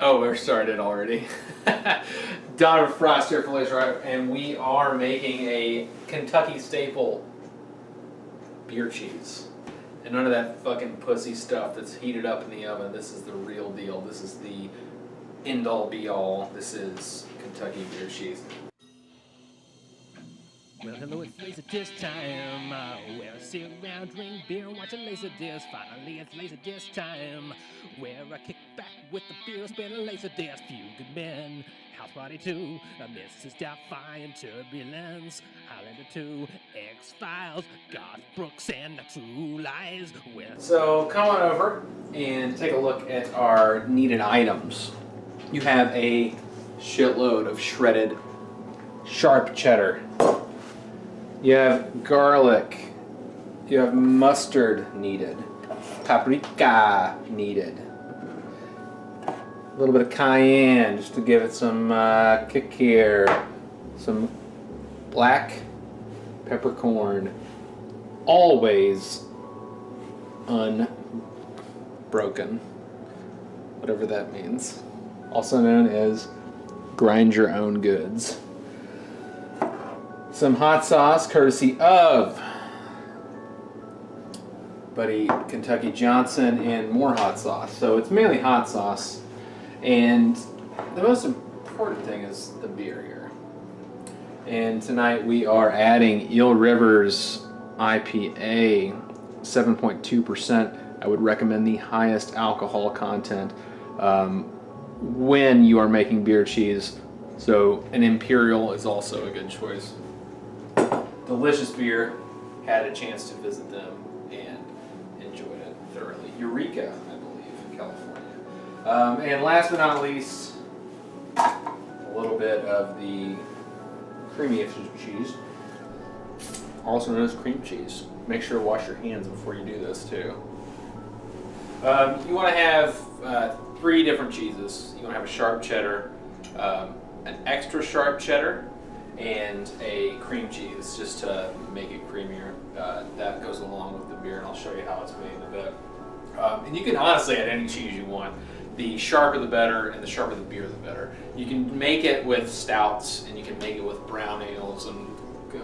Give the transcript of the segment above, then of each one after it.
Oh, we're started already. Donovan Frost here for LaserRot, and we are making a Kentucky staple, beer cheese. And none of that fucking pussy stuff that's heated up in the oven. This is the real deal. This is the end-all be-all. This is Kentucky beer cheese. Well, hello, it's LaserDisc time. Where I sit around, drink beer, and watch a LaserDisc. Finally, it's LaserDisc time. Where I kick back with the beer, spin a LaserDisc. Few good men, House Party 2, Mrs. Doubtfire and Turbulence, Highlander 2, X-Files, Garth Brooks, and the True Lies. So come on over and take a look at our needed items. You have a shitload of shredded sharp cheddar. You have garlic, you have mustard needed, paprika needed, a little bit of cayenne just to give it some kick here, some black peppercorn, always unbroken, whatever that means, also known as grind your own goods. Some hot sauce, courtesy of Buddy Kentucky Johnson, and more hot sauce. So it's mainly hot sauce. And the most important thing is the beer here. And tonight we are adding Eel River's IPA, 7.2%. I would recommend the highest alcohol content when you are making beer cheese. So an Imperial is also a good choice. Delicious beer. Had a chance to visit them and enjoyed it thoroughly. Eureka, I believe, in California. And last but not least, a little bit of the creamy cheese, also known as cream cheese. Make sure to wash your hands before you do this too. You want to have 3 different cheeses. You want to have a sharp cheddar, an extra sharp cheddar, and a cream cheese just to make it creamier. That goes along with the beer, and I'll show you how it's made in a bit. And you can honestly add any cheese you want. The sharper the better, and the sharper the beer the better. You can make it with stouts, and you can make it with brown ales, and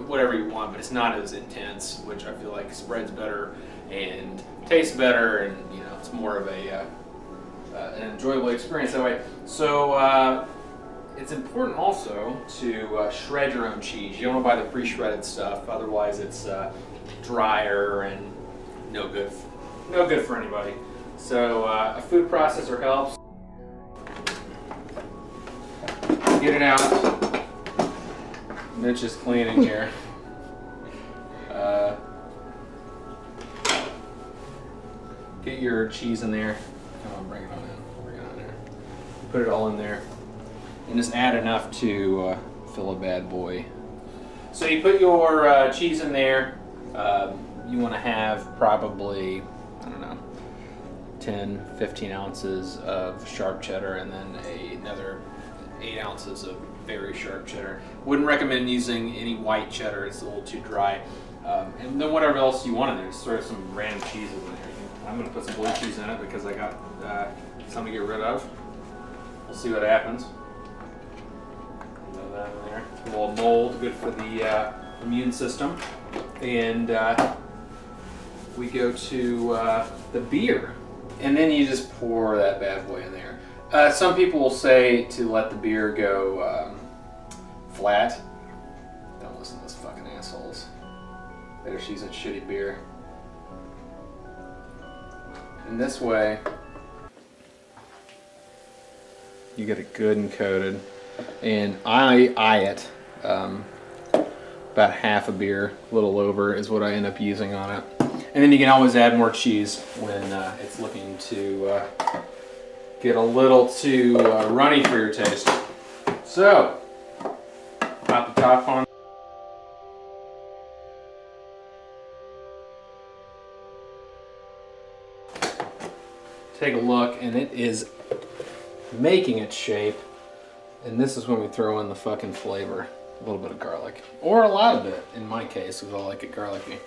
whatever you want, but it's not as intense, which I feel like spreads better and tastes better, and it's more of a an enjoyable experience that way. So it's important also to shred your own cheese. You don't want to buy the pre-shredded stuff, otherwise it's drier and no good for anybody. So a food processor helps. Get it out. Mitch is cleaning here. Get your cheese in there. Come on, bring it on in. Bring it on there. Put it all in there. And just add enough to fill a bad boy. So you put your cheese in there. You want to have probably, 10, 15 ounces of sharp cheddar, and then another 8 ounces of very sharp cheddar. Wouldn't recommend using any white cheddar, it's a little too dry. And then whatever else you want in there, just throw some random cheeses in there. I'm going to put some blue cheese in it because I got some to get rid of. We'll see what happens. That in there. A little mold, good for the immune system. And we go to the beer. And then you just pour that bad boy in there. Some people will say to let the beer go flat. Don't listen to those fucking assholes. They're just using shitty beer. And this way, you get it good and coated. And I eye it. About half a beer, a little over, is what I end up using on it. And then you can always add more cheese when it's looking to get a little too runny for your taste. So, pop the top on. Take a look, and it is making its shape. And this is when we throw in the fucking flavor. A little bit of garlic. Or a lot of it, in my case, because I like it garlicky.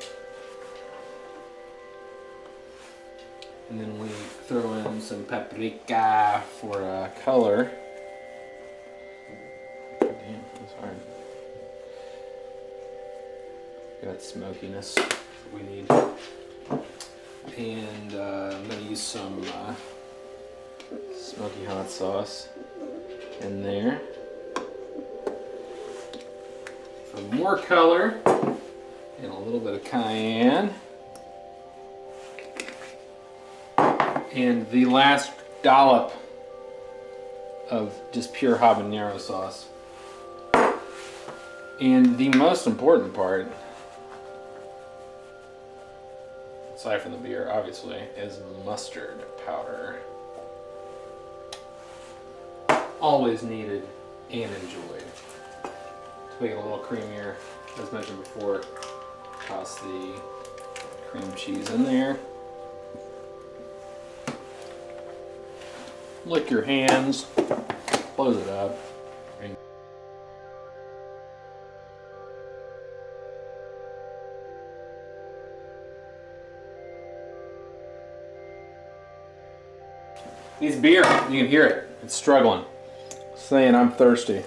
And then we throw in some paprika for color. Damn, that's hard. Got smokiness that we need. And I'm going to use some smoky hot sauce in there. For more color, and a little bit of cayenne. And the last dollop of just pure habanero sauce. And the most important part, aside from the beer, obviously, is mustard powder. Always needed and enjoyed. To make it a little creamier, as mentioned before, toss the cream cheese in there. Lick your hands, close it up. Needs beer. You can hear it. It's struggling. Saying I'm thirsty.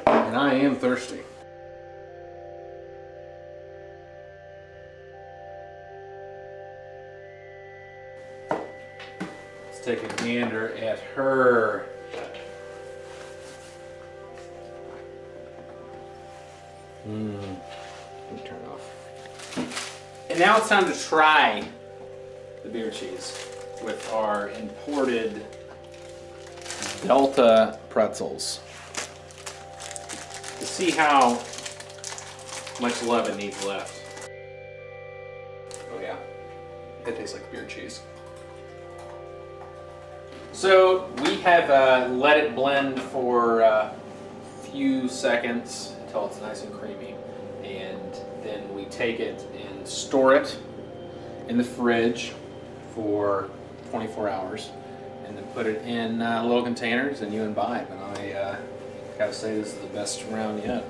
And I am thirsty. Let's take a gander at her. Let me turn it off. And now it's time to try the beer cheese with our imported Delta pretzels to see how much love it needs left. Oh yeah, it tastes like beer cheese. So we have let it blend for a few seconds until it's nice and creamy, and then we take it and store it in the fridge for 24 hours, and then put it in little containers and you imbibe. And I gotta say, this is the best round yet.